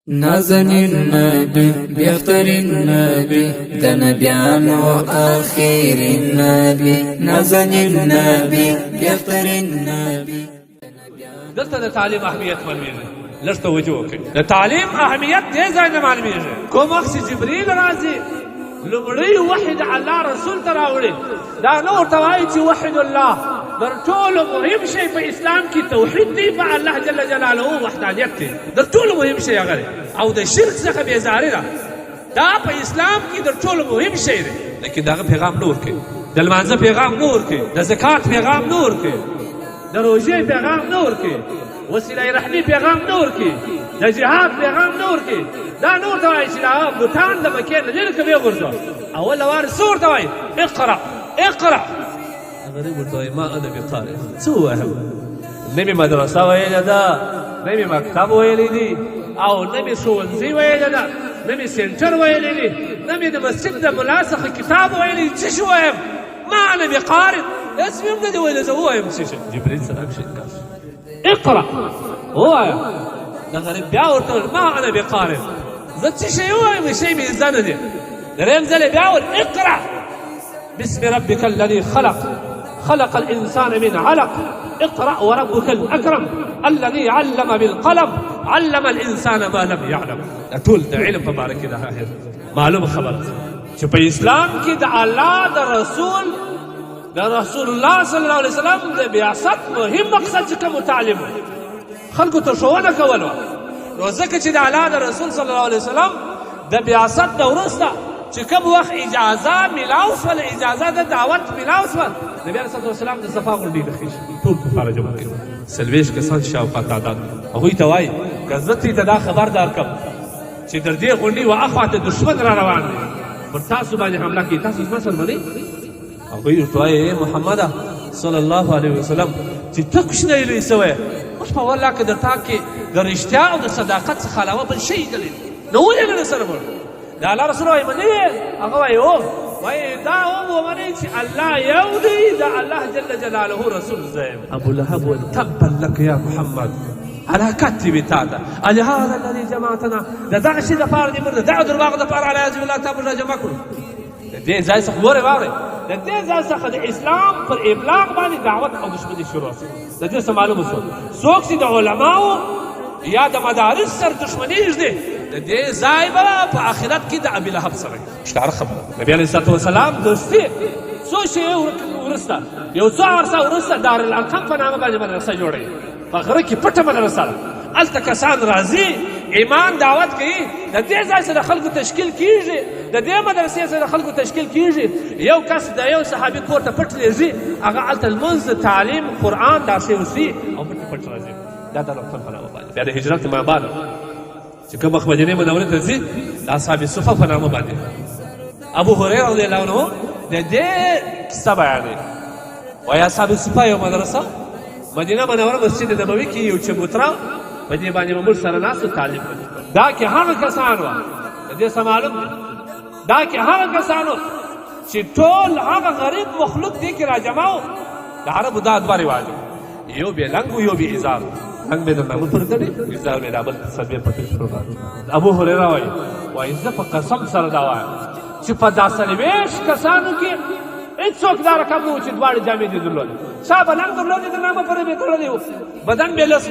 نازنین نبی بهترین نبی د نبیانو آخرین نبی نازنین نبی بهترین نبی. دلته د تعلیم اهمیت معلومیږي، لږ توجه وکړئ. د تعلیم اهمیت دې ځای نه معلومیږي. کوم وخت چې جبریل راځي لومړی وحی د الله رسول ته راوړي، دا نه ورته وایي چې وحید الله. در ټولو مهم شی په اسلام کې توحید دی، په الله جل جلاله وحدانیت دی. در ټولو مهم شی هغه دی، او د شرک څخه بیزاري ده. دا په اسلام کې در ټولو مهم شی دی، لیکن د هغه پیغام نه ورکوي. د لمانځه پیغام نه ورکوي، د زکات پیغام نه ورکوي، د روژې پیغام نه ورکوي، وسیله رحمي پیغام نه ورکوي، د جهاد پیغام نه ورکوي. دا نه ورته وایي چې دا بوتان د مکې نه لرې کوي وغورځوه. اوله وار څه ورته وایي؟ اقرأ اقرأ. غریب ورته وایي ما انا بقارئ. څه ووایم؟ نه مې مدرسه ویلې ده، نه مې مکتب ویلی دي، او نه مې ښوونځي ویلې ده، نه مې سینټر ویلی دي، نه مې د مسجد د ملا څخه کتاب ویلی. څه شی وایم؟ ما انا بقارئ. اسم هم نه دي ویلی، زه ووایم څه شی؟ جبریل سلام شي اقرأ ووایم. د غریب بیا ورته ویل ما انا بقارئ. زه څه شی ووایم؟ شی مې زده نه دی. درېیم ځل بیا ویل اقرأ باسم ربك الذي خلق خلق الإنسان من علق اقرأ وربك الأكرم الذي علم بالقلم علم الإنسان ما لم يعلم. ټول د علم په باره کې ده معلومه خبره چې په اسلام کې د الله د رسول الله صلی الله علیه وسلم د بعثت مهم مقصد چې کوم تعلیم خلکو ته ښوونه کول وه. نو ځکه چې د الله د رسول صلی الله علیه وسلم د بعثت نه وروسته چې کوم وخت اجازه میلاو شول، اجازه د دعوت میلاو شول، نبي علیه الصلاه والسلام د صفا غونډۍ ته خېژي، ټول کفاره جمع کړي، څلوېښت کسان شاوخوا تعداد. هغوی ته وایي که زه ته دا خبردار کړم چې در دې غونډۍ و اخوا ته دښمن را روان دی، پر تاسو باندې حمله کوي، تاسو زما سره منئ؟ هغوی ورته وایي محمده صلی الله علیه وسلم چې ته کوچنی لوی سوی، اوس په والله که در تا کې د رښتیا او د صداقت څخه علاوه بل شی دلی نو ولې نه سره مړ؟ د الله رسول وایي منې؟ هغه وایي او وایي دا هم ومنئ چې الله یو دی، د الله جل جلاله رسول زه یم. ابو لهب ویل تبا لک یا محمد هلاکت دې وي تا ته، الهذا الذي جمعتنا. د دغه شي دپاره دې موږ د دغه درواغو دپاره علیاذ بالله تا موږ را جمع کړو. د دې ځای څخه ګورئ واورئ، د دې ځای څخه د اسلام پر ابلاغ باندې دعوت او دشمني شروع شوه. د دې څه معلومه شول څوک چې د علماو یا د مدارس سره دشمني ږدي، د دې ځای به په آخرت کې د ابي لهب سره ښکاره خبره. نبي علیه الصلاه والسلام دوستي څو شیې وروسته، یو څو عرصه وروسته دارالارقم په نامه باندې مدرسه جوړوي، په غره کې پټه مدرسه ده. هلته کسان راځي ایمان دعوت کوي، د دې ځای سره خلکو تشکیل کېږي، د دې مدرسې سره خلکو تشکیل کېږي. یو کس د یو صحابي کور ته پټ لېږي، هغه هلته لمونځ تعلیم قرآن دا شی اوسي او پټ راځي. دا د رقم په نامه باندې بیا د هجرت ما بعد چې کوم وخت مدینې منورې ته ځي د اصحاب صفه په نامه باندې ابو هریره رضی الله عنه د دې کیسه بیانوي. وایي اصحاب صفه یو مدرسه مدینه منوره مسجد نبوي کې یو چبوتره په دې باندې به موږ سره ناست تعلیم کوو. دا کې هغه کسان وه، د دې څه معلوم دی، دا کې هغه کسان وه چې ټول هغه غریب مخلوق دې کې را جمع وو. د عربو دا دوه رواج یو بې لنګ و یو بې ازار. لنګ مې د نامه پر تړي، ازار مې د بل څلوېښت پټې شروع کړ. ابو هریره وایي زه په قسم سره دا وایم چې په دا څلوېښت کسانو کې هېڅوک دا رقم نه و چې دواړه جامې دې درلودې. چا به لنګ درلودې د نامه پورې بې تړلی و، بدن بې لس،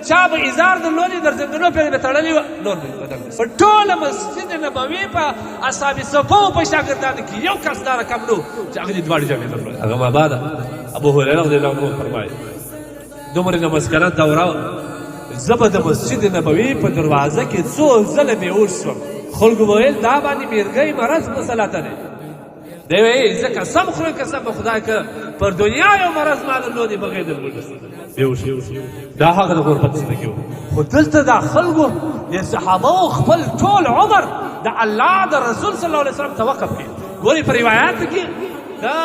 چا به ازار درلودې در زنګنو پورې بې تړلی و، نور بدن. په ټوله مسجد نبوي په اصحاب صفو په شاګردانو کې یو کس دا رقم نه و چې هغه دې دواړه جامې درلودې. هغه ما بعده ابو هریره رضی الله عنه فرمایي دومره د مسکنه دوره زه به د مسجد نبوي په دروازه کې څو ځله بېهوش شوم. خلکو به ویل دا باندې میرګی مرض مسلطه دی. دی وایي زه قسم خورم قسم به خدای که پر دنیا یو مرض ما درلودې بغیر د لمونځ بېهوش. دا هغه د غربت زندګي و. خو دلته دا خلکو د صحابو خپل ټول عمر د الله د رسول صلی الله علیه وسلم ته وقف کړي. ګورئ په روایاتو کې دا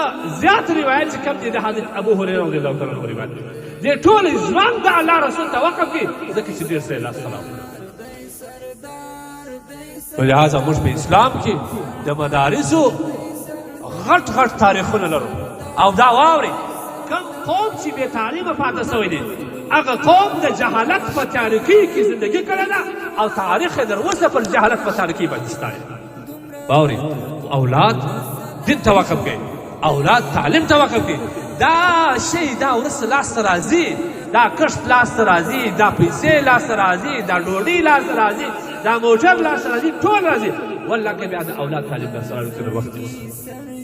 زیات روایت چې کوم دي د حضرت ابو هریره رضی الله تعالی عنه روایت دې ټول ژوند د الله رسول ته وقف کړي، ځکه چې ډېر څه یې لاسته راوړل. نو لهذا موږ په اسلام کې د مدارسو غټ غټ تاریخونه لرو. او دا واورئ کوم قوم چې بې تعلیمه پاته سوی دی هغه قوم د جهالت په تاریکۍ کې زندګي کړې ده او تاریخ یې تر اوسه پر جهالت په تاریکۍ باندې شته باوري اولاد دین ته وقف کړي اولاد تعلیم ته وقف کړي دا شی دا ورسته لاسته راځي دا کښت لاسته راځي دا پیسې لاسته راځي دا ډوډۍ لاسته راځي دا موټر لاسته راځي ټول راځي والله که بیا د اولاد تعلیم در سره وخت